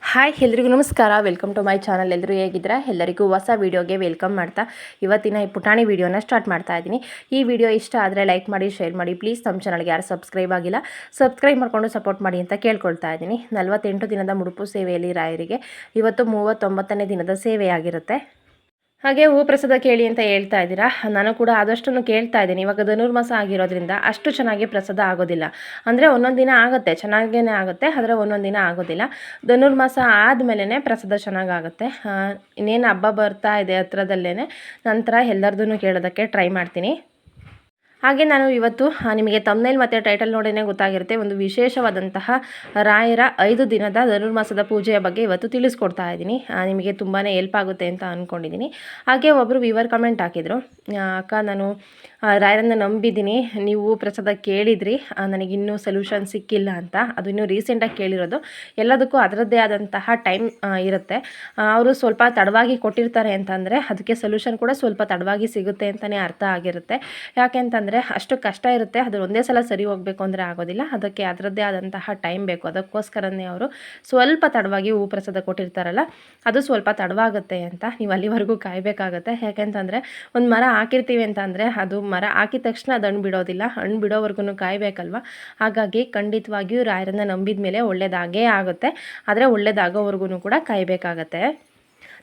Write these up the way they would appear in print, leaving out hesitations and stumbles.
Hi ಎಲ್ರಿಗೂ ನಮಸ್ಕಾರ. Welcome to my channel. ಎಲ್ಲರೂ ಹೇಗಿದ್ದೀರಾ? ಎಲ್ಲರಿಗೂ ಹೊಸ ವೀಡಿಯೋಗೆ ವೆಲ್ಕಮ್ ಮಾಡ್ತಾ ಇವತ್ತಿನ ಈ ಪುಟಾಣಿ ವೀಡಿಯೋನ ಸ್ಟಾರ್ಟ್ ಮಾಡ್ತಾ ಇದ್ದೀನಿ. ಈ ವಿಡಿಯೋ ಇಷ್ಟ ಆದರೆ ಲೈಕ್ ಮಾಡಿ, ಶೇರ್ ಮಾಡಿ. ಪ್ಲೀಸ್ ನಮ್ಮ ಚಾನಲ್ಗೆ ಯಾರು ಸಬ್ಸ್ಕ್ರೈಬ್ ಆಗಿಲ್ಲ ಸಬ್ಸ್ಕ್ರೈಬ್ ಮಾಡ್ಕೊಂಡು ಸಪೋರ್ಟ್ ಮಾಡಿ ಅಂತ ಕೇಳ್ಕೊಳ್ತಾ ಇದ್ದೀನಿ. 48 ದಿನದ ಮುಡುಪು ಸೇವೆಯಲ್ಲಿ ರಾಯರಿಗೆ ಇವತ್ತು 39ನೇ ದಿನದ ಸೇವೆಯಾಗಿರುತ್ತೆ. ಹಾಗೆ ಹೂ ಪ್ರಸಾದ ಕೇಳಿ ಅಂತ ಹೇಳ್ತಾ ಇದ್ದೀರಾ. ನಾನು ಕೂಡ ಆದಷ್ಟು ಕೇಳ್ತಾ ಇದ್ದೀನಿ. ಇವಾಗ ಧನುರ್ಮಾಸ ಆಗಿರೋದ್ರಿಂದ ಅಷ್ಟು ಚೆನ್ನಾಗಿ ಪ್ರಸಾದ ಆಗೋದಿಲ್ಲ. ಅಂದರೆ ಒಂದೊಂದು ದಿನ ಆಗುತ್ತೆ, ಚೆನ್ನಾಗೇ ಆಗುತ್ತೆ, ಆದರೆ ಒಂದೊಂದು ದಿನ ಆಗೋದಿಲ್ಲ. ಧನುರ್ಮಾಸ ಆದಮೇಲೆ ಪ್ರಸಾದ ಚೆನ್ನಾಗಾಗುತ್ತೆ. ಇನ್ನೇನು ಹಬ್ಬ ಬರ್ತಾ ಇದೆ ಹತ್ರದಲ್ಲೇ, ನಂತರ ಎಲ್ಲರದೂ ಕೇಳೋದಕ್ಕೆ ಟ್ರೈ ಮಾಡ್ತೀನಿ. ಹಾಗೆ ನಾನು ಇವತ್ತು ನಿಮಗೆ ತಮ್ನೇಲ್ ಮತ್ತು ಟೈಟಲ್ ನೋಡೇ ಗೊತ್ತಾಗಿರುತ್ತೆ, ಒಂದು ವಿಶೇಷವಾದಂತಹ ರಾಯರ 5 ದಿನದ ಧನುರ್ಮಾಸದ ಪೂಜೆಯ ಬಗ್ಗೆ ಇವತ್ತು ತಿಳಿಸ್ಕೊಡ್ತಾ ಇದ್ದೀನಿ. ನಿಮಗೆ ತುಂಬಾ ಹೆಲ್ಪ್ ಆಗುತ್ತೆ ಅಂತ ಅಂದ್ಕೊಂಡಿದ್ದೀನಿ. ಹಾಗೆ ಒಬ್ಬರು ವಿವರ್ ಕಮೆಂಟ್ ಹಾಕಿದರು, ಅಕ್ಕ ನಾನು ರಾಯರನ್ನು ನಂಬಿದ್ದೀನಿ, ನೀವು ಪ್ರಸಾದ ಕೇಳಿದ್ರಿ, ನನಗಿನ್ನೂ ಸೊಲ್ಯೂಷನ್ ಸಿಕ್ಕಿಲ್ಲ ಅಂತ. ಅದು ಇನ್ನೂ ರೀಸೆಂಟಾಗಿ ಕೇಳಿರೋದು. ಎಲ್ಲದಕ್ಕೂ ಅದರದ್ದೇ ಆದಂತಹ ಟೈಮ್ ಇರುತ್ತೆ. ಅವರು ಸ್ವಲ್ಪ ತಡವಾಗಿ ಕೊಟ್ಟಿರ್ತಾರೆ ಅಂತಂದರೆ ಅದಕ್ಕೆ ಸೊಲ್ಯೂಷನ್ ಕೂಡ ಸ್ವಲ್ಪ ತಡವಾಗಿ ಸಿಗುತ್ತೆ ಅಂತಲೇ ಅರ್ಥ ಆಗಿರುತ್ತೆ. ಯಾಕೆ ಅಂತಂದರೆ ಅಷ್ಟು ಕಷ್ಟ ಇರುತ್ತೆ, ಅದು ಒಂದೇ ಸಲ ಸರಿ ಹೋಗಬೇಕು ಅಂದರೆ ಆಗೋದಿಲ್ಲ. ಅದಕ್ಕೆ ಅದರದ್ದೇ ಆದಂತಹ ಟೈಮ್ ಬೇಕು. ಅದಕ್ಕೋಸ್ಕರನೇ ಅವರು ಸ್ವಲ್ಪ ತಡವಾಗಿ ಹೂ ಪ್ರಸಾದ ಕೊಟ್ಟಿರ್ತಾರಲ್ಲ, ಅದು ಸ್ವಲ್ಪ ತಡವಾಗುತ್ತೆ ಅಂತ. ನೀವು ಅಲ್ಲಿವರೆಗೂ ಕಾಯಬೇಕಾಗತ್ತೆ. ಯಾಕೆಂತಂದರೆ ಒಂದು ಮರ ಹಾಕಿರ್ತೀವಿ ಅಂತಂದರೆ ಅದು ಮರ ಹಾಕಿದ ತಕ್ಷಣ ಅದು ಹಣ್ಣು ಬಿಡೋದಿಲ್ಲ, ಹಣ್ಣು ಬಿಡೋವರೆಗೂ ಕಾಯಬೇಕಲ್ವ. ಹಾಗಾಗಿ ಖಂಡಿತವಾಗಿಯೂ ರಾಯರನ್ನು ನಂಬಿದ ಮೇಲೆ ಒಳ್ಳೆಯದಾಗೇ ಆಗುತ್ತೆ, ಆದರೆ ಒಳ್ಳೆಯದಾಗೋವರೆಗೂ ಕೂಡ ಕಾಯಬೇಕಾಗತ್ತೆ.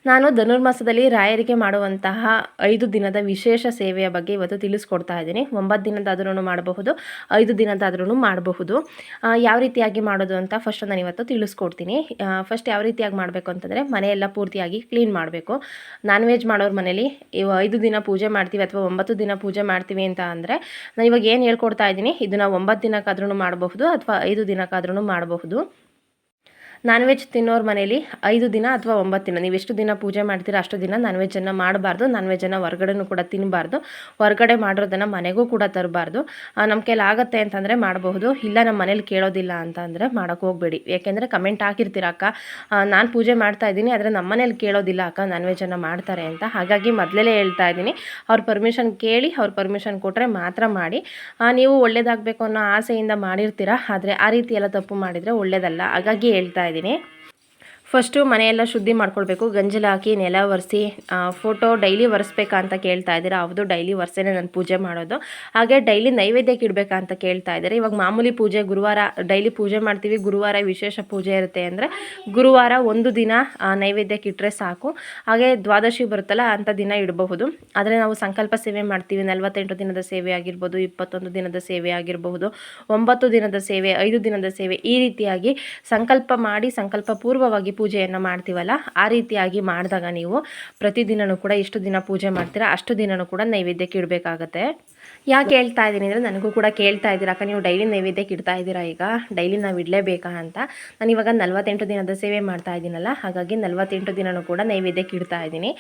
ನಾನು ಧನುರ್ಮಾಸದಲ್ಲಿ ರಾಯರಿಗೆ ಮಾಡುವಂತಹ 5 ದಿನದ ವಿಶೇಷ ಸೇವೆಯ ಬಗ್ಗೆ ಇವತ್ತು ತಿಳಿಸ್ಕೊಡ್ತಾ ಇದ್ದೀನಿ. 9 ದಿನದಾದ್ರೂ ಮಾಡಬಹುದು, 5 ದಿನದಾದ್ರೂ ಮಾಡಬಹುದು. ಯಾವ ರೀತಿಯಾಗಿ ಮಾಡೋದು ಅಂತ ಫಸ್ಟ್ ನಾನು ಇವತ್ತು ತಿಳಿಸ್ಕೊಡ್ತೀನಿ. ಫಸ್ಟ್ ಯಾವ ರೀತಿಯಾಗಿ ಮಾಡಬೇಕು ಅಂತಂದರೆ, ಮನೆಯೆಲ್ಲ ಪೂರ್ತಿಯಾಗಿ ಕ್ಲೀನ್ ಮಾಡಬೇಕು. ನಾನ್ ವೆಜ್ ಮಾಡೋರು ಮನೇಲಿ 5 ದಿನ ಪೂಜೆ ಮಾಡ್ತೀವಿ ಅಥವಾ 9 ದಿನ ಪೂಜೆ ಮಾಡ್ತೀವಿ ಅಂತ ಅಂದರೆ, ನಾನು ಇವಾಗ ಏನು ಹೇಳ್ಕೊಡ್ತಾ ಇದ್ದೀನಿ ಇದನ್ನು 9 ದಿನಕ್ಕಾದ್ರೂ ಮಾಡಬಹುದು ಅಥವಾ 5 ದಿನಕ್ಕಾದ್ರೂ ಮಾಡಬಹುದು. ನಾನ್ ವೆಜ್ ತಿನ್ನೋರು ಮನೇಲಿ 5 ದಿನ ಅಥವಾ 9 ದಿನ, ನೀವು ಎಷ್ಟು ದಿನ ಪೂಜೆ ಮಾಡ್ತೀರಾ ಅಷ್ಟು ದಿನ ನಾನ್ ವೆಜ್ಜನ್ನು ಮಾಡಬಾರ್ದು. ನಾನ್ ವೆಜ್ಜನ್ನು ಹೊರಗಡೆನೂ ಕೂಡ ತಿನ್ನಬಾರ್ದು. ಹೊರಗಡೆ ಮಾಡಿರೋದನ್ನು ಮನೆಗೂ ಕೂಡ ತರಬಾರ್ದು. ನಮ್ಮ ಕೈಲಿ ಆಗುತ್ತೆ ಅಂತಂದರೆ ಮಾಡಬಹುದು, ಇಲ್ಲ ನಮ್ಮ ಮನೇಲಿ ಕೇಳೋದಿಲ್ಲ ಅಂತ ಅಂದರೆ ಮಾಡೋಕ್ಕೆ ಹೋಗಬೇಡಿ. ಯಾಕೆಂದರೆ ಕಮೆಂಟ್ ಹಾಕಿರ್ತೀರ, ಅಕ್ಕ ನಾನು ಪೂಜೆ ಮಾಡ್ತಾ ಇದ್ದೀನಿ ಆದರೆ ನಮ್ಮ ಮನೇಲಿ ಕೇಳೋದಿಲ್ಲ ಅಕ್ಕ, ನಾನ್ ವೆಜ್ಜನ್ನು ಮಾಡ್ತಾರೆ ಅಂತ. ಹಾಗಾಗಿ ಮೊದಲೇ ಹೇಳ್ತಾ ಇದ್ದೀನಿ, ಅವ್ರ ಪರ್ಮಿಷನ್ ಕೇಳಿ, ಅವ್ರ ಪರ್ಮಿಷನ್ ಕೊಟ್ಟರೆ ಮಾತ್ರ ಮಾಡಿ. ನೀವು ಒಳ್ಳೇದಾಗಬೇಕು ಅನ್ನೋ ಆಸೆಯಿಂದ ಮಾಡಿರ್ತೀರ, ಆದರೆ ಆ ರೀತಿ ಎಲ್ಲ ತಪ್ಪು ಮಾಡಿದರೆ ಒಳ್ಳೆಯದಲ್ಲ. ಹಾಗಾಗಿ ಹೇಳ್ತಾ ಇದ್ದೀನಿ. ಫಸ್ಟು ಮನೆಯೆಲ್ಲ ಶುದ್ಧಿ ಮಾಡ್ಕೊಳ್ಬೇಕು. ಗಂಜಲ ಹಾಕಿ ನೆಲ ಒರೆಸಿ, ಫೋಟೋ ಡೈಲಿ ಒರೆಸ್ಬೇಕಾ ಅಂತ ಕೇಳ್ತಾ ಇದ್ದೀರಾ. ಹೌದು, ಡೈಲಿ ಒರೆಸೇನೆ ನಾನು ಪೂಜೆ ಮಾಡೋದು. ಹಾಗೆ ಡೈಲಿ ನೈವೇದ್ಯಕ್ಕೆ ಇಡಬೇಕಾ ಅಂತ ಕೇಳ್ತಾ ಇದ್ದಾರೆ. ಇವಾಗ ಮಾಮೂಲಿ ಪೂಜೆ ಗುರುವಾರ ಡೈಲಿ ಪೂಜೆ ಮಾಡ್ತೀವಿ, ಗುರುವಾರ ವಿಶೇಷ ಪೂಜೆ ಇರುತ್ತೆ ಅಂದರೆ ಗುರುವಾರ ಒಂದು ದಿನ ನೈವೇದ್ಯಕ್ಕೆ ಇಟ್ಟರೆ ಸಾಕು. ಹಾಗೆ ದ್ವಾದಶಿ ಬರುತ್ತಲ್ಲ ಅಂಥ ದಿನ ಇಡಬಹುದು. ಆದರೆ ನಾವು ಸಂಕಲ್ಪ ಸೇವೆ ಮಾಡ್ತೀವಿ, 48 ದಿನದ ಸೇವೆ ಆಗಿರ್ಬೋದು, 21 ದಿನದ ಸೇವೆ ಆಗಿರಬಹುದು, 9 ದಿನದ ಸೇವೆ, 5 ದಿನದ ಸೇವೆ, ಈ ರೀತಿಯಾಗಿ ಸಂಕಲ್ಪ ಮಾಡಿ ಸಂಕಲ್ಪ ಪೂರ್ವವಾಗಿ ಪೂಜೆಯನ್ನು ಮಾಡ್ತೀವಲ್ಲ, ಆ ರೀತಿಯಾಗಿ ಮಾಡಿದಾಗ ನೀವು ಪ್ರತಿದಿನವೂ ಕೂಡ ಎಷ್ಟು ದಿನ ಪೂಜೆ ಮಾಡ್ತೀರಾ ಅಷ್ಟು ದಿನವೂ ಕೂಡ ನೈವೇದ್ಯಕ್ಕೆ ಇಡಬೇಕಾಗತ್ತೆ. ಯಾಕೆ ಹೇಳ್ತಾ ಇದ್ದೀನಿ ಅಂದರೆ, ನನಗೂ ಕೂಡ ಕೇಳ್ತಾ ಇದ್ದೀರಾ, ಅಕ್ಕ ನೀವು ಡೈಲಿ ನೈವೇದ್ಯಕ್ಕೆ ಇಡ್ತಾ ಇದ್ದೀರಾ, ಈಗ ಡೈಲಿ ನಾವು ಇಡಲೇಬೇಕಾ ಅಂತ. ನಾನು ಇವಾಗ 48 ದಿನದ ಸೇವೆ ಮಾಡ್ತಾ ಇದ್ದೀನಲ್ಲ, ಹಾಗಾಗಿ 48 ದಿನವೂ ಕೂಡ ನೈವೇದ್ಯಕ್ಕೆ ಇಡ್ತಾ ಇದ್ದೀನಿ.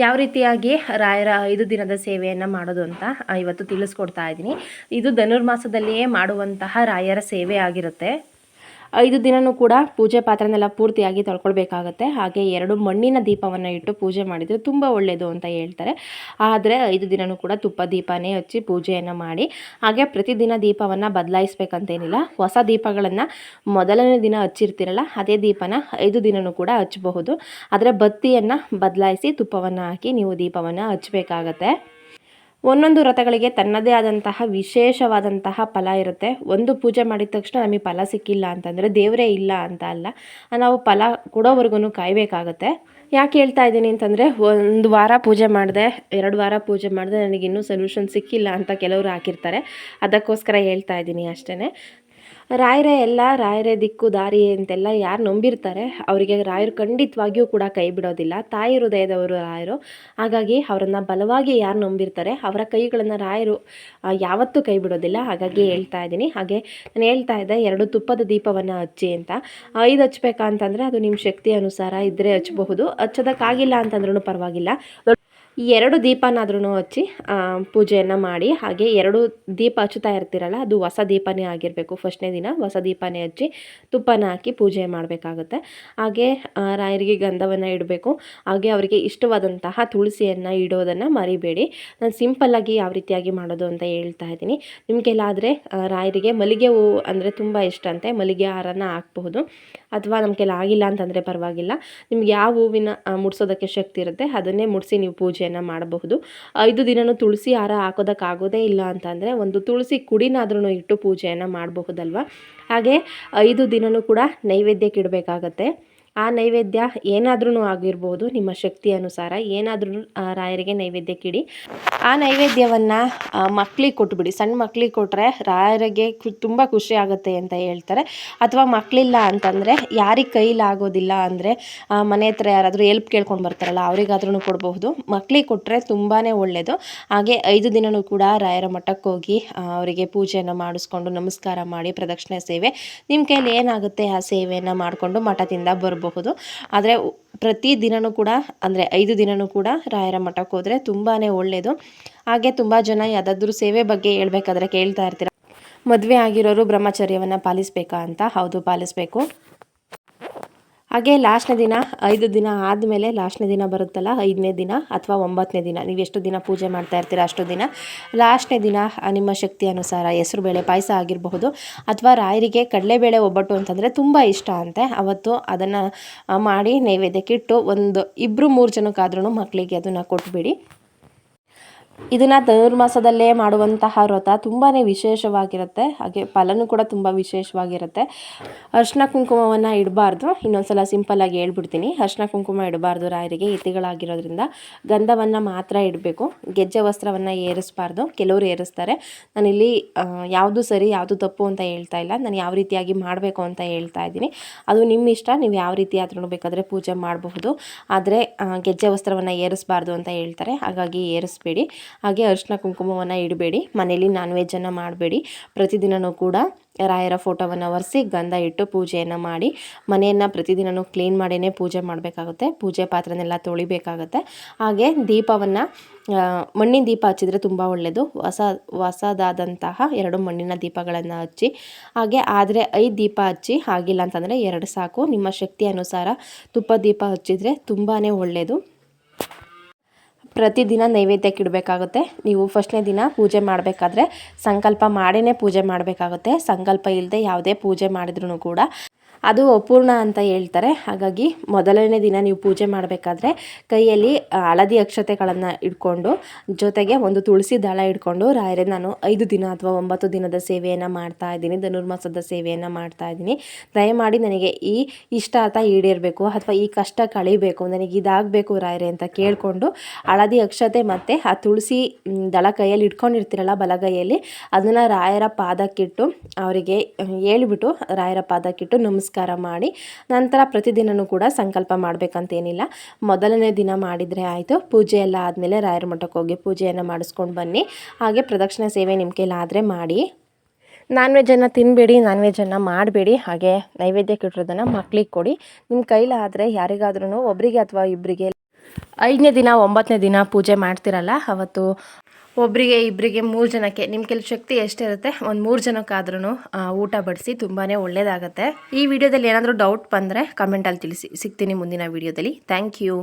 ಯಾವ ರೀತಿಯಾಗಿ ರಾಯರ 5 ದಿನದ ಸೇವೆಯನ್ನು ಮಾಡೋದು ಅಂತ ಇವತ್ತು ತಿಳಿಸ್ಕೊಡ್ತಾ ಇದ್ದೀನಿ. ಇದು ಧನುರ್ಮಾಸದಲ್ಲಿಯೇ ಮಾಡುವಂತಹ ರಾಯರ ಸೇವೆ ಆಗಿರುತ್ತೆ. 5 ದಿನವೂ ಕೂಡ ಪೂಜೆ ಪಾತ್ರೆನೆಲ್ಲ ಪೂರ್ತಿಯಾಗಿ ತೊಳ್ಕೊಳ್ಬೇಕಾಗತ್ತೆ. ಹಾಗೆ 2 ಮಣ್ಣಿನ ದೀಪವನ್ನು ಇಟ್ಟು ಪೂಜೆ ಮಾಡಿದರೆ ತುಂಬ ಒಳ್ಳೆಯದು ಅಂತ ಹೇಳ್ತಾರೆ. ಆದರೆ 5 ದಿನವೂ ಕೂಡ ತುಪ್ಪ ದೀಪನೇ ಹಚ್ಚಿ ಪೂಜೆಯನ್ನು ಮಾಡಿ. ಹಾಗೆ ಪ್ರತಿದಿನ ದೀಪವನ್ನು ಬದಲಾಯಿಸ್ಬೇಕಂತೇನಿಲ್ಲ. ಹೊಸ ದೀಪಗಳನ್ನು ಮೊದಲನೇ ದಿನ ಹಚ್ಚಿರ್ತೀರಲ್ಲ ಅದೇ ದೀಪನ 5 ದಿನವೂ ಕೂಡ ಹಚ್ಚಬಹುದು. ಆದರೆ ಬತ್ತಿಯನ್ನು ಬದಲಾಯಿಸಿ ತುಪ್ಪವನ್ನು ಹಾಕಿ ನೀವು ದೀಪವನ್ನು ಹಚ್ಚಬೇಕಾಗತ್ತೆ. ಒಂದೊಂದು ವ್ರತಗಳಿಗೆ ತನ್ನದೇ ಆದಂತಹ ವಿಶೇಷವಾದಂತಹ ಫಲ ಇರುತ್ತೆ. ಒಂದು ಪೂಜೆ ಮಾಡಿದ ತಕ್ಷಣ ನಮಗೆ ಫಲ ಸಿಕ್ಕಿಲ್ಲ ಅಂತಂದರೆ ದೇವರೇ ಇಲ್ಲ ಅಂತ ಅಲ್ಲ, ನಾವು ಫಲ ಕೊಡೋವರೆಗೂ ಕಾಯಬೇಕಾಗತ್ತೆ. ಯಾಕೆ ಹೇಳ್ತಾ ಇದ್ದೀನಿ ಅಂತಂದರೆ, 1 ವಾರ ಪೂಜೆ ಮಾಡಿದೆ, 2 ವಾರ ಪೂಜೆ ಮಾಡಿದೆ, ನನಗಿನ್ನೂ ಸೊಲ್ಯೂಷನ್ ಸಿಕ್ಕಿಲ್ಲ ಅಂತ ಕೆಲವರು ಹಾಕಿರ್ತಾರೆ. ಅದಕ್ಕೋಸ್ಕರ ಹೇಳ್ತಾ ಇದ್ದೀನಿ ಅಷ್ಟೇ. ರಾಯರೇ ದಿಕ್ಕು ದಾರಿ ಅಂತೆಲ್ಲ ಯಾರು ನಂಬಿರ್ತಾರೆ ಅವರಿಗೆ ರಾಯರು ಖಂಡಿತವಾಗಿಯೂ ಕೂಡ ಕೈ ಬಿಡೋದಿಲ್ಲ. ತಾಯಿ ಹೃದಯದವರು ರಾಯರು. ಹಾಗಾಗಿ ಅವರನ್ನು ಬಲವಾಗಿ ಯಾರು ನಂಬಿರ್ತಾರೆ ಅವರ ಕೈಗಳನ್ನು ರಾಯರು ಯಾವತ್ತೂ ಕೈ ಬಿಡೋದಿಲ್ಲ. ಹಾಗಾಗಿ ಹೇಳ್ತಾ ಇದ್ದೀನಿ. ಹಾಗೆ ನಾನು ಹೇಳ್ತಾ ಇದ್ದೆ 2 ತುಪ್ಪದ ದೀಪವನ್ನು ಹಚ್ಚಿ ಅಂತ. 5 ಹಚ್ಬೇಕಾ ಅಂತಂದರೆ ಅದು ನಿಮ್ಮ ಶಕ್ತಿ ಅನುಸಾರ ಇದ್ದರೆ ಹಚ್ಚಬಹುದು, ಹಚ್ಚೋದಕ್ಕಾಗಿಲ್ಲ ಅಂತಂದ್ರೂ ಪರವಾಗಿಲ್ಲ. ಈ 2 ದೀಪನಾದ್ರೂ ಹಚ್ಚಿ ಪೂಜೆಯನ್ನು ಮಾಡಿ. ಹಾಗೆ 2 ದೀಪ ಹಚ್ಚುತ್ತಾ ಇರ್ತೀರಲ್ಲ, ಅದು ಹೊಸ ದೀಪನೇ ಆಗಿರಬೇಕು. ಫಸ್ಟ್ನೇ ದಿನ ಹೊಸ ದೀಪನೇ ಹಚ್ಚಿ ತುಪ್ಪನ ಹಾಕಿ ಪೂಜೆ ಮಾಡಬೇಕಾಗುತ್ತೆ. ಹಾಗೆ ರಾಯರಿಗೆ ಗಂಧವನ್ನು ಇಡಬೇಕು. ಹಾಗೆ ಅವರಿಗೆ ಇಷ್ಟವಾದಂತಹ ತುಳಸಿಯನ್ನು ಇಡೋದನ್ನು ಮರಿಬೇಡಿ. ನಾನು ಸಿಂಪಲ್ಲಾಗಿ ಯಾವ ರೀತಿಯಾಗಿ ಮಾಡೋದು ಅಂತ ಹೇಳ್ತಾ ಇದ್ದೀನಿ. ನಿಮಗೆಲ್ಲಾದರೆ ರಾಯರಿಗೆ ಮಲ್ಲಿಗೆ ಹೂವು ಅಂದರೆ ತುಂಬ ಇಷ್ಟ ಅಂತೆ, ಮಲ್ಲಿಗೆ ಹಾರನ ಹಾಕಬಹುದು. ಅಥವಾ ನಮ್ಮ ಕೈಲಿ ಆಗಿಲ್ಲ ಅಂತಂದರೆ ಪರವಾಗಿಲ್ಲ, ನಿಮ್ಗೆ ಯಾವ ಹೂವಿನ ಮುಡ್ಸೋದಕ್ಕೆ ಶಕ್ತಿ ಇರುತ್ತೆ ಅದನ್ನೇ ಮುಡಿಸಿ ನೀವು ಪೂಜೆಯನ್ನು ಮಾಡಬಹುದು. 5 ದಿನವೂ ತುಳಸಿ ಹಾರ ಹಾಕೋದಕ್ಕಾಗೋದೇ ಇಲ್ಲ ಅಂತಂದರೆ ಒಂದು ತುಳಸಿ ಕುಡಿನಾದ್ರೂ ಇಟ್ಟು ಪೂಜೆಯನ್ನು ಮಾಡಬಹುದಲ್ವ. ಹಾಗೆ 5 ದಿನವೂ ಕೂಡ ನೈವೇದ್ಯಕ್ಕೆ ಇಡಬೇಕಾಗತ್ತೆ. ಆ ನೈವೇದ್ಯ ಏನಾದ್ರೂ ಆಗಿರ್ಬೋದು, ನಿಮ್ಮ ಶಕ್ತಿ ಅನುಸಾರ ಏನಾದ್ರೂ ರಾಯರಿಗೆ ನೈವೇದ್ಯಕ್ಕಿಡಿ. ಆ ನೈವೇದ್ಯವನ್ನು ಮಕ್ಕಳಿಗೆ ಕೊಟ್ಬಿಡಿ. ಸಣ್ಣ ಮಕ್ಕಳಿಗೆ ಕೊಟ್ಟರೆ ರಾಯರಿಗೆ ತುಂಬ ಖುಷಿ ಆಗುತ್ತೆ ಅಂತ ಹೇಳ್ತಾರೆ. ಅಥವಾ ಮಕ್ಕಳಿಲ್ಲ ಅಂತಂದರೆ ಯಾರಿಗೆ ಕೈಲಾಗೋದಿಲ್ಲ ಅಂದರೆ ಮನೆ ಹತ್ರ ಯಾರಾದರೂ ಹೆಲ್ಪ್ ಕೇಳ್ಕೊಂಡು ಬರ್ತಾರಲ್ಲ ಅವರಿಗಾದ್ರೂ ಕೊಡಬಹುದು. ಮಕ್ಕಳಿಗೆ ಕೊಟ್ಟರೆ ತುಂಬಾ ಒಳ್ಳೆಯದು. ಹಾಗೆ 5 ದಿನವೂ ಕೂಡ ರಾಯರ ಮಠಕ್ಕೆ ಹೋಗಿ ಅವರಿಗೆ ಪೂಜೆಯನ್ನು ಮಾಡಿಸ್ಕೊಂಡು ನಮಸ್ಕಾರ ಮಾಡಿ ಪ್ರದಕ್ಷಿಣೆ ಸೇವೆ ನಿಮ್ಮ ಕೈಲಿ ಏನಾಗುತ್ತೆ ಆ ಸೇವೆಯನ್ನು ಮಾಡಿಕೊಂಡು ಮಠದಿಂದ ಬರ್ಬೋದು. ಆದರೆ ಪ್ರತಿ ದಿನವೂ ಕೂಡ ಅಂದರೆ 5 ದಿನವೂ ಕೂಡ ರಾಯರ ಮಠಕ್ಕೆ ಹೋದರೆ ತುಂಬಾ ಒಳ್ಳೆಯದು. ಹಾಗೆ ತುಂಬ ಜನ ಯಾವುದಾದ್ರೂ ಸೇವೆ ಬಗ್ಗೆ ಹೇಳ್ಬೇಕಾದ್ರೆ ಕೇಳ್ತಾ ಇರ್ತೀರ, ಮದುವೆ ಆಗಿರೋರು ಬ್ರಹ್ಮಚರ್ಯವನ್ನು ಪಾಲಿಸಬೇಕಾ ಅಂತ. ಹೌದು, ಪಾಲಿಸಬೇಕು. ಹಾಗೆ ಲಾಸ್ಟ್ನೇ ದಿನ 5 ದಿನ ಆದಮೇಲೆ ಲಾಸ್ಟ್ನೇ ದಿನ ಬರುತ್ತಲ್ಲ, 5ನೇ ದಿನ ಅಥವಾ 9ನೇ ದಿನ, ನೀವು ಎಷ್ಟು ದಿನ ಪೂಜೆ ಮಾಡ್ತಾ ಇರ್ತೀರ ಅಷ್ಟು ದಿನ, ಲಾಸ್ಟ್ನೇ ದಿನ ನಿಮ್ಮ ಶಕ್ತಿ ಅನುಸಾರ ಹೆಸರುಬೇಳೆ ಪಾಯಸ ಆಗಿರಬಹುದು. ಅಥವಾ ರಾಯರಿಗೆ ಕಡಲೆಬೇಳೆ ಒಬ್ಬಟ್ಟು ಅಂತಂದರೆ ತುಂಬ ಇಷ್ಟ ಅಂತೆ. ಅವತ್ತು ಅದನ್ನು ಮಾಡಿ ನೈವೇದ್ಯಕ್ಕಿಟ್ಟು ಒಂದು 2-3 ಜನಕ್ಕಾದ್ರೂ ಮಕ್ಕಳಿಗೆ ಅದನ್ನು ಕೊಟ್ಬಿಡಿ. ಇದನ್ನು ಧನುರ್ಮಾಸದಲ್ಲೇ ಮಾಡುವಂತಹ ವ್ರತ ತುಂಬಾ ವಿಶೇಷವಾಗಿರುತ್ತೆ. ಹಾಗೆ ಫಲನೂ ಕೂಡ ತುಂಬ ವಿಶೇಷವಾಗಿರುತ್ತೆ. ಅರಿಶಿನ ಕುಂಕುಮವನ್ನು ಇಡಬಾರ್ದು. ಇನ್ನೊಂದ್ಸಲ ಸಿಂಪಲ್ಲಾಗಿ ಹೇಳ್ಬಿಡ್ತೀನಿ. ಅರಿಶಿನ ಕುಂಕುಮ ಇಡಬಾರ್ದು ರಾಯರಿಗೆ, ಯತಿಗಳಾಗಿರೋದ್ರಿಂದ. ಗಂಧವನ್ನು ಮಾತ್ರ ಇಡಬೇಕು. ಗೆಜ್ಜೆ ವಸ್ತ್ರವನ್ನು ಏರಿಸಬಾರ್ದು. ಕೆಲವರು ಏರಿಸ್ತಾರೆ. ನಾನಿಲ್ಲಿ ಯಾವುದು ಸರಿ ಯಾವುದು ತಪ್ಪು ಅಂತ ಹೇಳ್ತಾ ಇಲ್ಲ, ನಾನು ಯಾವ ರೀತಿಯಾಗಿ ಮಾಡಬೇಕು ಅಂತ ಹೇಳ್ತಾ ಇದ್ದೀನಿ. ಅದು ನಿಮ್ಮ ಇಷ್ಟ, ನೀವು ಯಾವ ರೀತಿ ಆದ್ರೂ ಬೇಕಾದರೆ ಪೂಜೆ ಮಾಡಬಹುದು. ಆದರೆ ಗೆಜ್ಜೆ ವಸ್ತ್ರವನ್ನು ಏರಿಸಬಾರ್ದು ಅಂತ ಹೇಳ್ತಾರೆ, ಹಾಗಾಗಿ ಏರಿಸಬೇಡಿ. ಹಾಗೆ ಅರಿಶಿನ ಕುಂಕುಮವನ್ನು ಇಡಬೇಡಿ. ಮನೇಲಿ ನಾನ್ ವೆಜ್ಜನ್ನು ಮಾಡಬೇಡಿ. ಪ್ರತಿದಿನವೂ ಕೂಡ ರಾಯರ ಫೋಟೋವನ್ನು ಒರೆಸಿ ಗಂಧ ಇಟ್ಟು ಪೂಜೆಯನ್ನು ಮಾಡಿ. ಮನೆಯನ್ನು ಪ್ರತಿದಿನವೂ ಕ್ಲೀನ್ ಮಾಡಿಯೇ ಪೂಜೆ ಮಾಡಬೇಕಾಗುತ್ತೆ. ಪೂಜೆ ಪಾತ್ರೆನೆಲ್ಲ ತೊಳಿಬೇಕಾಗತ್ತೆ. ಹಾಗೆ ದೀಪವನ್ನು ಮಣ್ಣಿನ ದೀಪ ಹಚ್ಚಿದರೆ ತುಂಬ ಒಳ್ಳೆಯದು. ಹೊಸದಾದಂತಹ 2 ಮಣ್ಣಿನ ದೀಪಗಳನ್ನು ಹಚ್ಚಿ. ಹಾಗೆ ಆದರೆ 5 ದೀಪ ಹಚ್ಚಿ, ಆಗಿಲ್ಲ ಅಂತಂದರೆ 2 ಸಾಕು. ನಿಮ್ಮ ಶಕ್ತಿ ಅನುಸಾರ ತುಪ್ಪ ದೀಪ ಹಚ್ಚಿದರೆ ತುಂಬಾ ಒಳ್ಳೆಯದು. ಪ್ರತಿದಿನ ನೈವೇದ್ಯಕ್ಕೆ ಇಡಬೇಕಾಗುತ್ತೆ. ನೀವು ಫಸ್ಟ್ನೇ ದಿನ ಪೂಜೆ ಮಾಡಬೇಕಾದ್ರೆ ಸಂಕಲ್ಪ ಮಾಡಿಯೇ ಪೂಜೆ ಮಾಡಬೇಕಾಗುತ್ತೆ. ಸಂಕಲ್ಪ ಇಲ್ಲದೆ ಯಾವುದೇ ಪೂಜೆ ಮಾಡಿದ್ರೂ ಕೂಡ ಅದು ಅಪೂರ್ಣ ಅಂತ ಹೇಳ್ತಾರೆ. ಹಾಗಾಗಿ ಮೊದಲನೇ ದಿನ ನೀವು ಪೂಜೆ ಮಾಡಬೇಕಾದ್ರೆ ಕೈಯಲ್ಲಿ ಹಳದಿ ಅಕ್ಷತೆಗಳನ್ನು ಇಟ್ಕೊಂಡು, ಜೊತೆಗೆ ಒಂದು ತುಳಸಿ ದಳ ಇಟ್ಕೊಂಡು, ರಾಯರೇ ನಾನು 5 ದಿನ ಅಥವಾ 9 ದಿನದ ಸೇವೆಯನ್ನು ಮಾಡ್ತಾ ಇದ್ದೀನಿ, ಧನುರ್ಮಾಸದ ಸೇವೆಯನ್ನು ಮಾಡ್ತಾ ಇದ್ದೀನಿ, ದಯಮಾಡಿ ನನಗೆ ಈ ಇಷ್ಟಾರ್ಥ ಈಡೇರಬೇಕು ಅಥವಾ ಈ ಕಷ್ಟ ಕಳಿಬೇಕು, ನನಗೆ ಇದಾಗಬೇಕು ರಾಯರೇ ಅಂತ ಕೇಳಿಕೊಂಡು ಹಳದಿ ಅಕ್ಷತೆ ಮತ್ತು ಆ ತುಳಸಿ ದಳ ಕೈಯಲ್ಲಿ ಇಟ್ಕೊಂಡಿರ್ತೀರಲ್ಲ ಬಲಗೈಯಲ್ಲಿ, ಅದನ್ನು ರಾಯರ ಪಾದಕ್ಕಿಟ್ಟು ಅವರಿಗೆ ಹೇಳಿಬಿಟ್ಟು ರಾಯರ ಪಾದಕ್ಕಿಟ್ಟು ನಮಸ್ಕಾರ ಮಾಡಿ ನಂತರ ಪ್ರತಿದಿನವೂ ಕೂಡ ಸಂಕಲ್ಪ ಮಾಡಬೇಕಂತೇನಿಲ್ಲ. ಮೊದಲನೇ ದಿನ ಮಾಡಿದರೆ ಆಯಿತು. ಪೂಜೆ ಎಲ್ಲ ಆದಮೇಲೆ ರಾಯರ ಮಠಕ್ಕೆ ಹೋಗಿ ಪೂಜೆಯನ್ನು ಮಾಡಿಸ್ಕೊಂಡು ಬನ್ನಿ. ಹಾಗೆ ಪ್ರದಕ್ಷಿಣೆ ಸೇವೆ ನಿಮ್ಮ ಕೈಲಾದರೆ ಮಾಡಿ. ನಾನ್ ವೆಜ್ಜನ್ನು ತಿನ್ನಬೇಡಿ, ನಾನ್ ವೆಜ್ಜನ್ನು ಮಾಡಬೇಡಿ. ಹಾಗೆ ನೈವೇದ್ಯಕ್ಕೆ ಇಟ್ಟಿರೋದನ್ನು ಮಕ್ಕಳಿಗೆ ಕೊಡಿ. ನಿಮ್ಮ ಕೈಲಾದರೆ ಯಾರಿಗಾದ್ರೂ ಒಬ್ಬರಿಗೆ ಅಥವಾ ಇಬ್ಬರಿಗೆ 5ನೇ ದಿನ 9ನೇ ದಿನ ಪೂಜೆ ಮಾಡ್ತಿರಲ್ಲ ಅವತ್ತು ಒಬ್ಬರಿಗೆ ಇಬ್ಬರಿಗೆ 3 ಜನಕ್ಕೆ ನಿಮ್ಮ ಕೈಲಿ ಶಕ್ತಿ ಎಷ್ಟಿರುತ್ತೆ ಒಂದು 3 ಜನಕ್ಕಾದ್ರೂ ಊಟ ಬಡಿಸಿ. ತುಂಬಾ ಒಳ್ಳೆಯದಾಗತ್ತೆ. ಈ ವಿಡಿಯೋದಲ್ಲಿ ಏನಾದರೂ ಡೌಟ್ ಬಂದರೆ ಕಮೆಂಟಲ್ಲಿ ತಿಳಿಸಿ. ಸಿಗ್ತೀನಿ ಮುಂದಿನ ವಿಡಿಯೋದಲ್ಲಿ. Thank you.